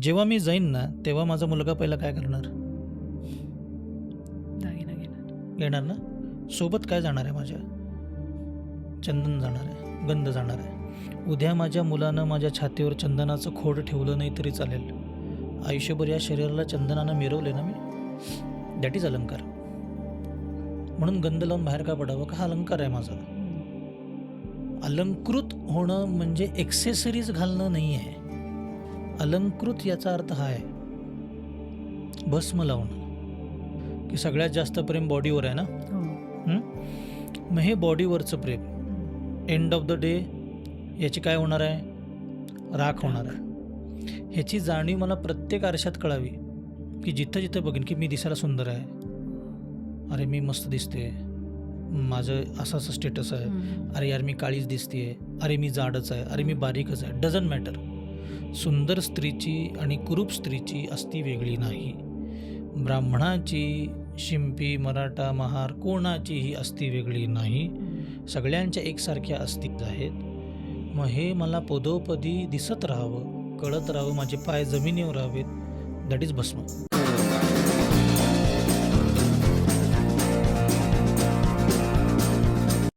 जेव्हा मी जाईन ना, तेव्हा माझा मुलगा पहिला काय करणार? दागिना घेणार. येणार ना? सोबत काय जाणार आहे माझ्या? चंदन जाणार आहे, गंध जाणार आहे. उद्या माझ्या मुलानं माझ्या छातीवर चंदनाचं खोड ठेवलं नाही तरी चालेल. आयुष्यभर या शरीराला चंदनानं मिरवले ना मी, दॅट इज अलंकार. म्हणून गंध लावून बाहेर का पडावं? का हा अलंकार आहे माझा. अलंकृत होणं म्हणजे एक्सेसरीज घालणं नाही आहे. अलंकृत याचा अर्थ हा आहे, भस्म लावणं. की सगळ्यात जास्त प्रेम बॉडीवर आहे ना. हो. मग हे बॉडीवरचं प्रेम एंड ऑफ द डे याची काय होणार आहे? राख होणार आहे. ह्याची जाणीव मला प्रत्येक आरशात कळावी, की जिथं जिथं बघेन की मी दिसायला सुंदर आहे, अरे मी मस्त दिसते, माझं असं असं स्टेटस आहे, अरे यार मी काळीच दिसते, अरे मी जाडच आहे, अरे मी बारीकच आहे, डझंट मॅटर. सुंदर स्त्रीची आणि कुरूप स्त्रीची अस्ती वेगळी नाही. ब्राह्मणाची, शिंपी, मराठा, महार कोणाचीही अस्ती वेगळी नाही. सगळ्यांच्या एकसारख्या अस्तित्व आहेत. मग हे मला पदोपदी दिसत राहावं, कळत राहावं, माझे पाय जमिनीवर राहावेत, दॅट इज भस्म.